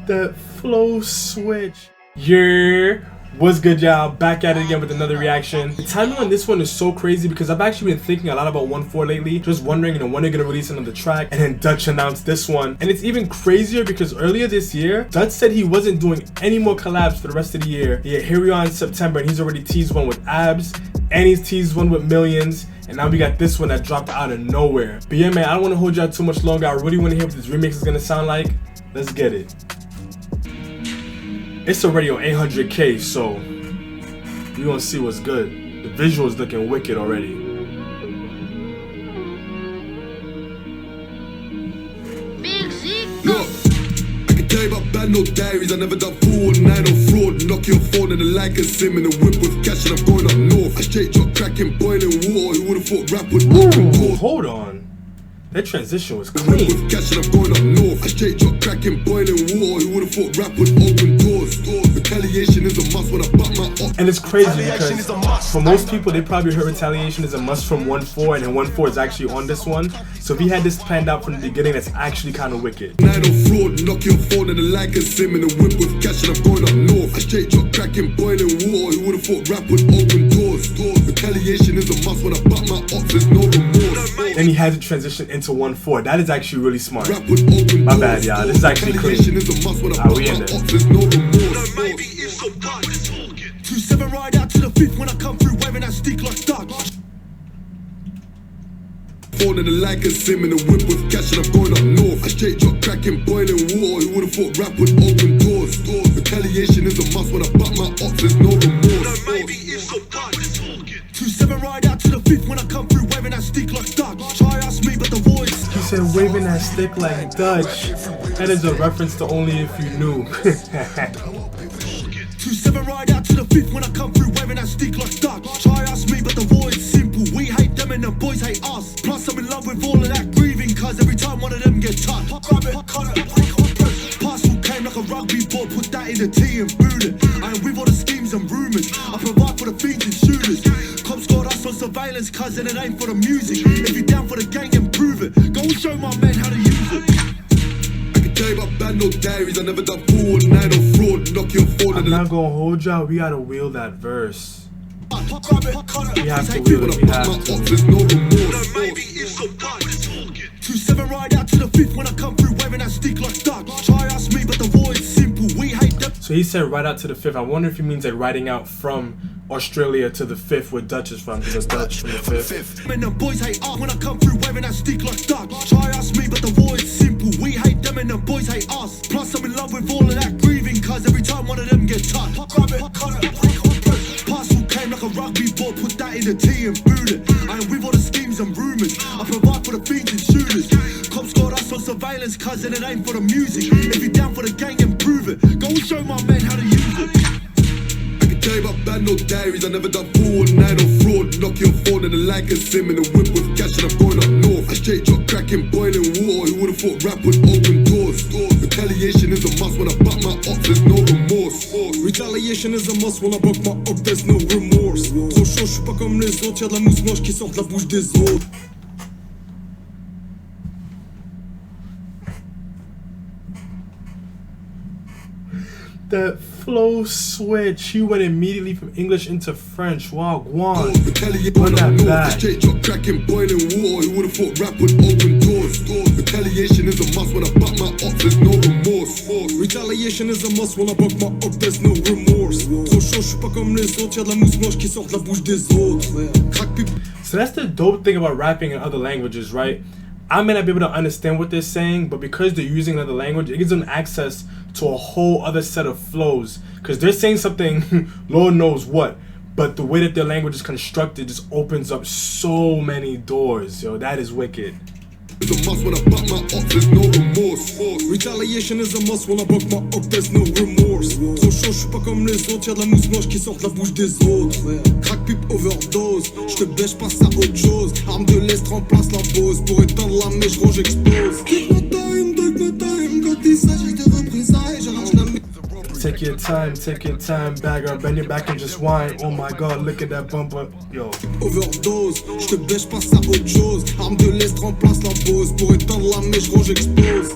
That flow switch. Yeah. What's good, y'all? Back at it again with another reaction. The timing on this one is so crazy because I've actually been thinking a lot about OneFour lately, just wondering, when they're gonna release another track, and then Dutch announced this one. And it's even crazier because earlier this year, Dutch said he wasn't doing any more collabs for the rest of the year. Yeah, here we are in September, and he's already teased one with Abs, and he's teased one with Millions, and now we got this one that dropped out of nowhere. But yeah, man, I don't want to hold you out too much longer. I really want to hear what this remix is gonna sound like. Let's get it. It's already on 800K, so we gonna see what's good. The visuals looking wicked already. Look, I can tell you about Bando Diaries. I never done 419 or fraud. Knock your phone and a like a sim in a whip with cash, and I'm going up north. I straight drop cracking, boiling water. Who would've thought rap would open doors? Hold on. That transition was clean. With cash and I'm going up north. I straight drop cracking, boiling water. Who would've thought rap would open doors? Retaliation is a must when I butt my up. And it's crazy because for most people, they probably heard Retaliation is a must from OneFour, and then OneFour is actually on this one. So if he had this planned out from the beginning, that's actually kind of wicked. Nine on fraud, knock your phone and a like a sim in a whip with cash, and I'm going up north. I straight drop cracking, boiling water. Who would've thought rap would open doors? Retaliation is a must when I butt my up. There's no remorse. And he has it transition into OneFour. That is actually really smart. My bad, y'all. This is actually clean. We in there. There's no remorse. 2-7 ride out to the 5th when I come through wearing that stick like Dutch. Phone and a like a sim in a whip with cash, and I'm going up north. I straight drop cracking, boiling water. Who would've thought rap would open doors? Retaliation is a must when I butt my up. There's no remorse. 2-7 ride out to the 5th when I come through wearing that stick like Dutch. Try ask me, but the voice. He said waving that stick like Dutch. That is a reference to Only If You Knew. 2-7 ride out to the 5th when I come through wearing that stick like Dutch. Try ask me, but the voice simple. We hate them and the boys hate us. Plus I'm in love with all of that grieving, cause every time one of them get touched, grab it, cut it, parcel came like a rugby ball, put that in the tea and boot it. I ain't with all the schemes and rumours. I provide for the fiends and shooters. Cops got us on surveillance, cause it ain't for the music. If you down for the gang, improve it. Go and show my men how to use it. Tell you about Bando Diaries. I never done 419 or fraud. Knock your phone. I'm not gonna hold y'all. We gotta wheel that verse. We have to wheel it. We have to. There's no remorse. 2-7 ride out to the 5th when I come through wearing that stick like Dutch. Try ask me, but the voice simple. We hate them. So he said right out to the 5th. I wonder if he means like riding out from Australia to the 5th, where Dutch is from, because Dutch from the 5th. And the boys hate us when I come through wearing that stick like Dutch. Try ask me, but the voice simple. We hate them and the boys hate us. Plus I'm in love with all of that grieving, cause every time one of them get touched, grab it, cut it, parcel came like a rugby ball, put that in the tea and boot it. I ain't with all the schemes and rumours. I provide for the fiends and shooters. Cops got us on surveillance, cause it ain't for the music. If you down for the gang, improve it. Go and show my men how to use it. Tell you about Bando Diaries. I never done 419 or fraud. Knock your phone and a like a sim in a whip with cash, and I'm going up north. I straight drop cracking, boiling water. Who would've thought rap would open doors? Retaliation is a must when I butt my up. There's no remorse. Retaliation is a must when I buck my up. There's no remorse. Trop chaud, je suis pas comme les autres. Y'a de la mousse moche qui sort de la bouche des autres. That flow switch, he went immediately from English into French. Wow, Guan. Run that back. Straight drop cracking, boiling water. Who would've thought rap would open doors? Retaliation is a must when I butt my up. There's no remorse. Retaliation is a must when I buck my up. There's no remorse. Trop chaud, je suis pas comme les autres. Y'a de la mousse moche qui sort de la bouche des autres. So that's the dope thing about rapping in other languages, right? I may not be able to understand what they're saying, but because they're using another language, it gives them access to a whole other set of flows. Because they're saying something, Lord knows what, but the way that their language is constructed just opens up so many doors. Yo, that is wicked. It's a must when I buck my up, there's no remorse. Retaliation is a must when I buck my up, there's no remorse. Trop chaud, je suis pas comme les autres. Y'a de la mousse moche qui sort de la bouche des autres. Crack pipe overdose, j'te bêche, passe à autre chose. Arme de l'Est remplace la pose. Pour éteindre la mèche, gros j'explose. Take my time, quand il s'agit de représailles, j'arrache la mèche. Take your time, bag up, bend your back and just whine. Oh my god, look at that bumper, yo. Overdose, j'te bêche, passe à autre chose. Arme de l'Est remplace la pose. Pour éteindre la mèche, gros j'explose.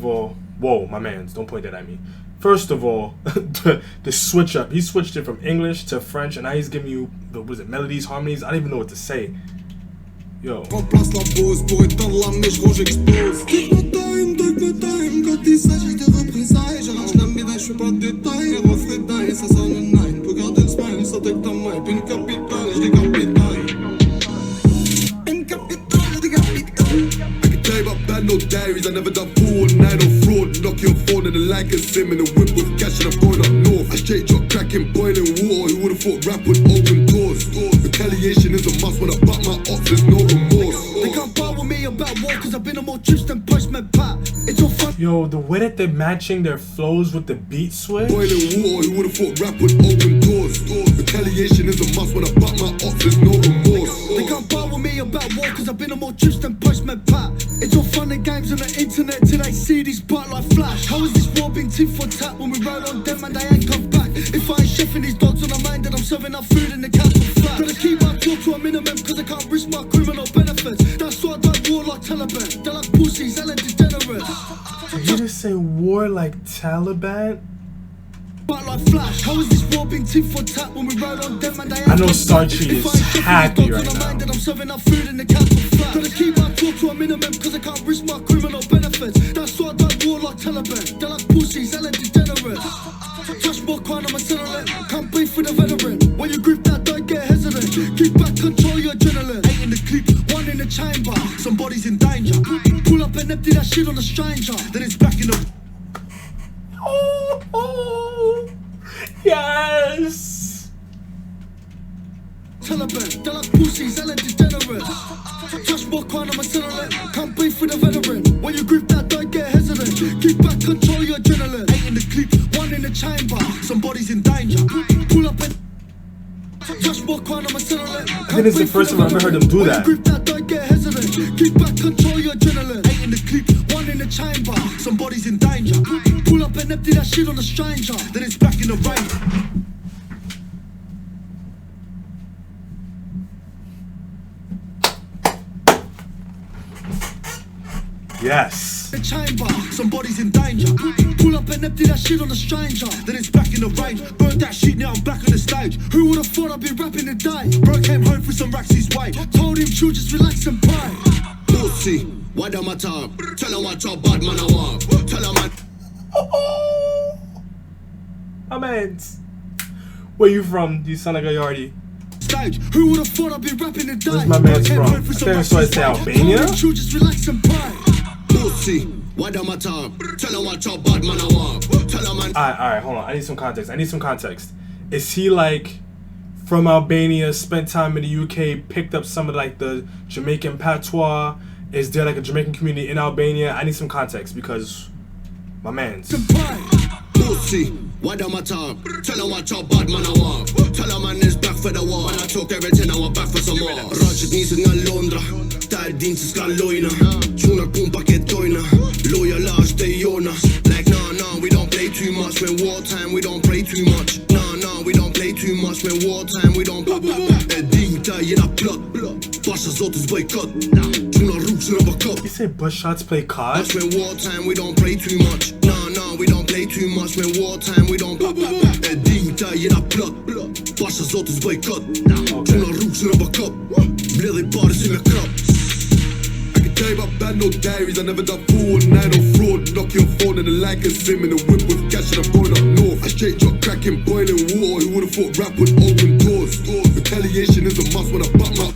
of all, whoa, my mans, don't point that at me. First of all, the switch up. He switched it from English to French, and now he's giving you the, what is it, melodies, harmonies? I don't even know what to say. Yo. Bando Diaries, I never done 419 or fraud. Knock your phone and the like and sim in a whip with cash and I'm going up north. I straight drop cracking, boiling water. Who would've thought rap would open doors? Retaliation is a must when I butt my ops, there's no remorse. They can't bar with me about war cause I've been on more trips than Postman Pat. It's all fun. Yo, the way that they're matching their flows with the beat switch. Boiling water, who would've thought rap would open doors? Retaliation is a must when I butt my ops, there's no remorse. They can't bar with me about war cause I've been on more trips than Postman Pat. It's all fun and games on the internet till they see these butt like flash. How is this war being tit for tat when we ride on them and they ain't come back? If I ain't chefing these dogs on the mind then I'm serving up food in the council flat. Gotta keep my talk to a minimum cause I can't risk my criminal benefits. That's why I don't war like Taliban. They're like pussies, they're like degenerates. Did you just say war like Taliban? But like flash, how is this war being tit for tat when we ride on them and they ain't I know Starchy is happy right now. I'm serving up food in the council flat. Gotta keep my talk to a minimum cause I can't risk my criminal benefits. That's why I don't war like Taliban. They're like pussies, they're like degenerates. Touch more crime, I'm a settlement. Can't breathe for the veteran. When you grip that, don't get hesitant. Keep back, control your adrenaline. 8 in the clip, 1 in the chamber. Somebody's in danger. Pull up and empty that shit on a stranger. Then it's back in the... Oh, yes. Taliban, they're like pussies, they're like degenerates. Touch more crime, I'm a settlement. Can't breathe for the veteran. When you grip that, don't get hesitant. Keep back, control your adrenaline. 8 in the clip, 1 in the chamber. Somebody's in danger. Pull up and touch more crime, I'm a settlement. I think it's the first time I've ever heard them do that. When you grip that, don't get hesitant. Keep back, control your adrenaline. 8 in the clip, 1 in the chamber. Somebody's in danger. Pull up and empty that shit on a stranger. Then it's back in the rain. Yes. The chamber, somebody's in danger. Pull up and empty that shit on a stranger. Then it's back in the range. Burn that shit, now I'm back on the stage. Who would've thought I'd be rapping today? Bro came home for some racks his way. Told him chill, just relax and pray. Pussy, why don't my time? Tell him what your bad man I want. Tell him My mans. Where you from? You sound like a yardie. Stage. Who would've thought I'd be rapping today? Where's my man's from? I think I saw it say Albania. Told him chill, just relax and pray. Pussy, why don't my time? Tell him what your bad man I want. Tell him Alright, hold on. I need some context. Is he like from Albania, spent time in the UK, picked up some of like the Jamaican patois? Is there like a Jamaican community in Albania? I need some context because my man's. Pussy, why don't my time? Tell him what your bad man I want. Tell him man is back for the war. When I talk everything I want back for some more. Ranchet nisë nga Londra, ta e din se s'ka lojna. Quna pun paket tojna, loja la është e jona. Like nah, we don't play too much. When wartime we don't play too much. Nah, we don't play too much. When wartime we don't e din ta jena plot. Pasha zotës bëj kot. Quna rrugë në bakop. You say bush shots play COD? When wartime we don't play too much. Nah, we don't play too much. When wartime we don't e din ta jena plot. Pasha zotës bëj kot. Quna rrugë në bakop. Bledhi pare si me krap. I can tell you about Bando Diaries. I never done 419 or fraud. Knock your phone and the like and sim in a whip with cash and I'm going up north. I straight drop cracking, boiling water. Who would've thought rap would open doors? Retaliation is a must when I butt my...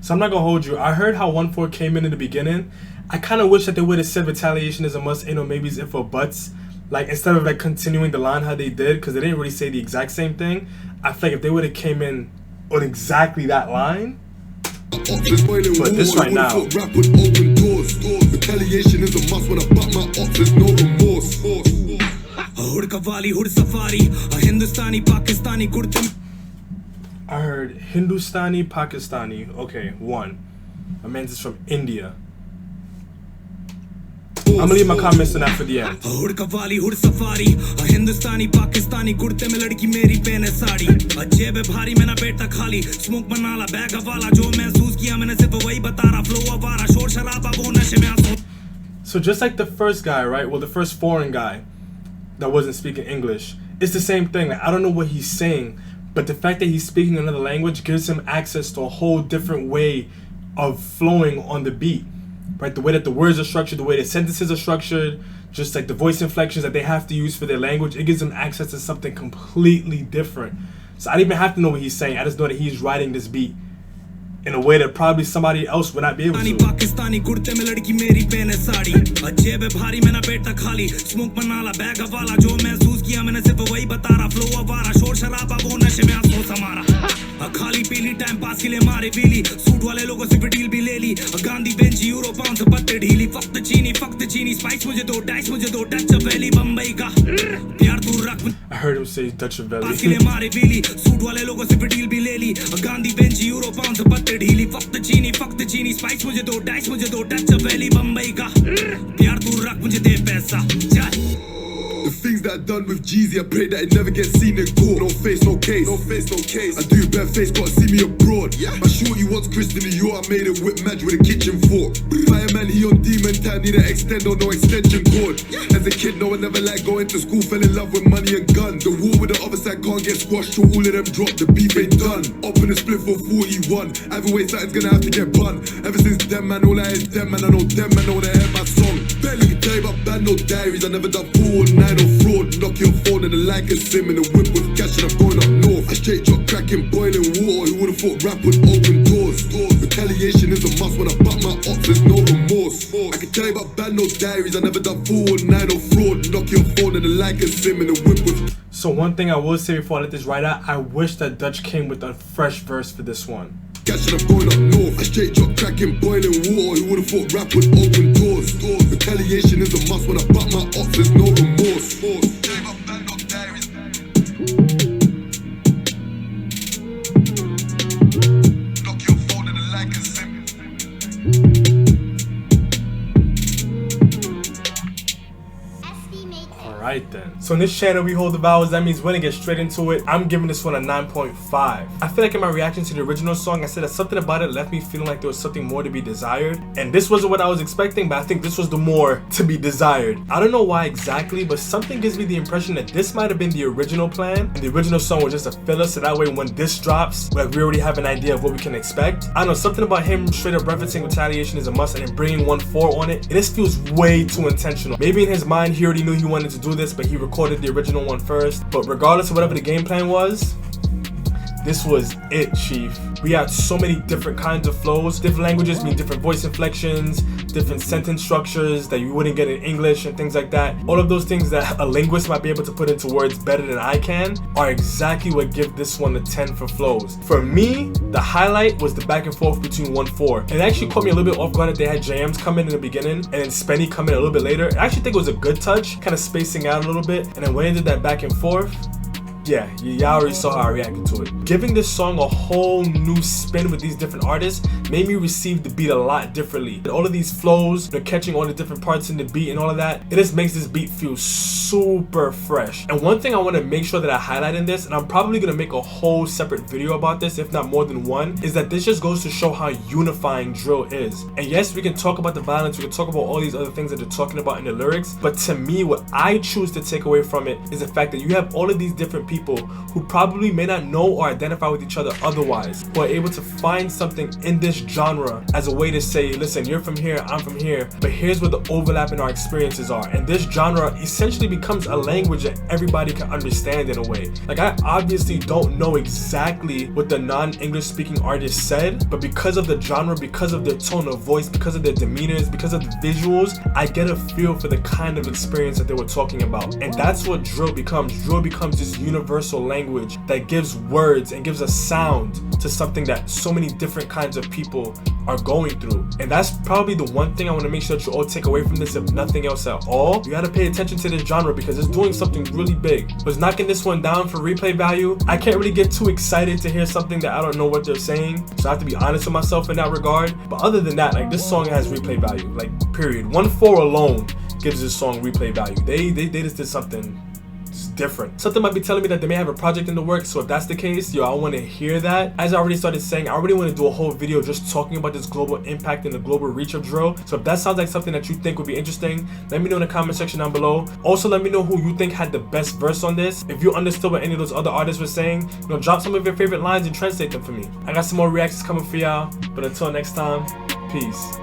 So I'm not gonna hold you. I heard how OneFour came in the beginning. I kind of wish that they would have said retaliation is a must, ain't no maybes, if or buts. Like instead of like continuing the line how they did, because they didn't really say the exact same thing. I feel like if they would have came in on exactly that line. But this right now. Retaliation is a must when I butt my ops, there's no remorse. I heard Hindustani, Pakistani. Okay, one. My man's is from India. I'm gonna leave my comments on that for the end. Hindustani, Pakistani, kurte mein ladki meri pehne saadi. Ajeb hai bhari maina beta khali. Smoke banala bag wala jo mehsoos kiya maine sirf wahi bata raha. Flow awara shor sharaba wo nashe mein So just like the first guy, right? Well, the first foreign guy that wasn't speaking English, it's the same thing. Like, I don't know what he's saying, but the fact that he's speaking another language gives him access to a whole different way of flowing on the beat, right? The way that the words are structured, the way the sentences are structured, just like the voice inflections that they have to use for their language, it gives them access to something completely different. So I don't even have to know what he's saying. I just know that he's writing this beat in a way that probably somebody else would not be able to. Pakistani कुर्ते में लड़की मेरी पहने साड़ी जेब भारी मेरा पेट खाली smoke बनाला bag वाला जो महसूस किया मैंने सिर्फ वही बता रहा फ्लो आवारा शोर शराबा वो नशे में आंसू हमारा खाली पीली टाइम पास के लिए मारे पीली सूट वाले लोगों से डील भी ले ली गांधी बेंच यूरो पाउंड से पत्ते ढीली फक्त चीनी स्पाइस मुझे दो डाइस मुझे दो डचवेली बम्बई का प्यार तू रख I heard him say Dutchavelli. पास के लिए मारे पीली सूट वाले लोगों से डील भी ले ली गांधी बेंच यूरो पाउंड से पत्ते ढीली फक्त चीनी स्पाइस मुझे दो डाइस मुझे दो डचवेली बम्बई का प्यार तू रख मुझे दे पैसा चल The things that I done with Jeezy, I pray that it never gets seen in court. No face, no case. No face, no case. I do bare face, gotta see me abroad. Yeah. My shorty wants Chris in New York. I made it whip match with a kitchen fork. Fireman, he on demon time, need an extend or no extension cord. Yeah. As a kid, no one never liked going to school. Fell in love with money and guns. The war with the other side can't get squashed. So all of them drop, the beef ain't done. Up in the split for 41. Either way, something's gonna have to get bun. Ever since them, man, all I is them, man. I know them, man, all they hear my song. Barely can tell you about Bando Diaries. I never done 419 or fraud. Knock your phone and the like a sim in the whip with cash and I'm going up north. I straight drop cracking, boiling water. Who would've thought rap would open doors? Retaliation is a must when I butt my ops, there's no remorse. I can tell you about Bando Diaries. I never done 419 or fraud. Knock your phone and the like a sim in the whip with. So one thing I will say before I let this ride out, I wish that Dutch came with a fresh verse for this one. Catching up going up north. I straight drop cracking, boiling water. Who would've thought rap would open doors? Retaliation is a must when I butt my ops, there's no remorse. Alright then. So in this channel we hold the vowels, that means we're gonna get straight into it. I'm giving this one a 9.5. I feel like in my reaction to the original song I said that something about it left me feeling like there was something more to be desired. And this wasn't what I was expecting, but I think this was the more to be desired. I don't know why exactly, but something gives me the impression that this might have been the original plan and the original song was just a filler, so that way when this drops, like, we already have an idea of what we can expect. I don't know, something about him straight up referencing retaliation is a must and then bringing OneFour on it. This feels way too intentional. Maybe in his mind he already knew he wanted to do this, but he recorded the original one first. But regardless of whatever the game plan was, this was it, chief. We had so many different kinds of flows. Different languages mean different voice inflections, different sentence structures that you wouldn't get in English and things like that. All of those things that a linguist might be able to put into words better than I can are exactly what give this one a 10 for flows. For me, the highlight was the back and forth between OneFour. And it actually caught me a little bit off guard that they had JMs come in the beginning and then Spenny come in a little bit later. I actually think it was a good touch, kind of spacing out a little bit. And then when they did that back and forth, yeah, y'all already saw how I reacted to it. Giving this song a whole new spin with these different artists made me receive the beat a lot differently. And all of these flows, they're catching all the different parts in the beat and all of that, it just makes this beat feel super fresh. And one thing I want to make sure that I highlight in this, and I'm probably going to make a whole separate video about this, if not more than one, is that this just goes to show how unifying drill is. And yes, we can talk about the violence, we can talk about all these other things that they're talking about in the lyrics, but to me, what I choose to take away from it is the fact that you have all of these different people who probably may not know or identify with each other otherwise, who are able to find something in this genre as a way to say, listen, you're from here, I'm from here, but here's where the overlap in our experiences are. And this genre essentially becomes a language that everybody can understand in a way. Like, I obviously don't know exactly what the non-English speaking artist said, but because of the genre, because of their tone of voice, because of their demeanors, because of the visuals, I get a feel for the kind of experience that they were talking about. And that's what drill becomes. Drill becomes this universal language that gives words and gives a sound to something that so many different kinds of people are going through. And that's probably the one thing I want to make sure that you all take away from this, if nothing else at all. You gotta pay attention to this genre because it's doing something really big. Was knocking this one down for replay value. I can't really get too excited to hear something that I don't know what they're saying, so I have to be honest with myself in that regard. But other than that, like, this song has replay value, like, period. OneFour alone gives this song replay value. They just did something It's different. Something might be telling me that they may have a project in the works, so if that's the case, yo, I want to hear that. As I already started saying, I already want to do a whole video just talking about this global impact and the global reach of drill. So if that sounds like something that you think would be interesting, let me know in the comment section down below. Also, let me know who you think had the best verse on this. If you understood what any of those other artists were saying, you know, drop some of your favorite lines and translate them for me. I got some more reactions coming for y'all, but until next time, peace.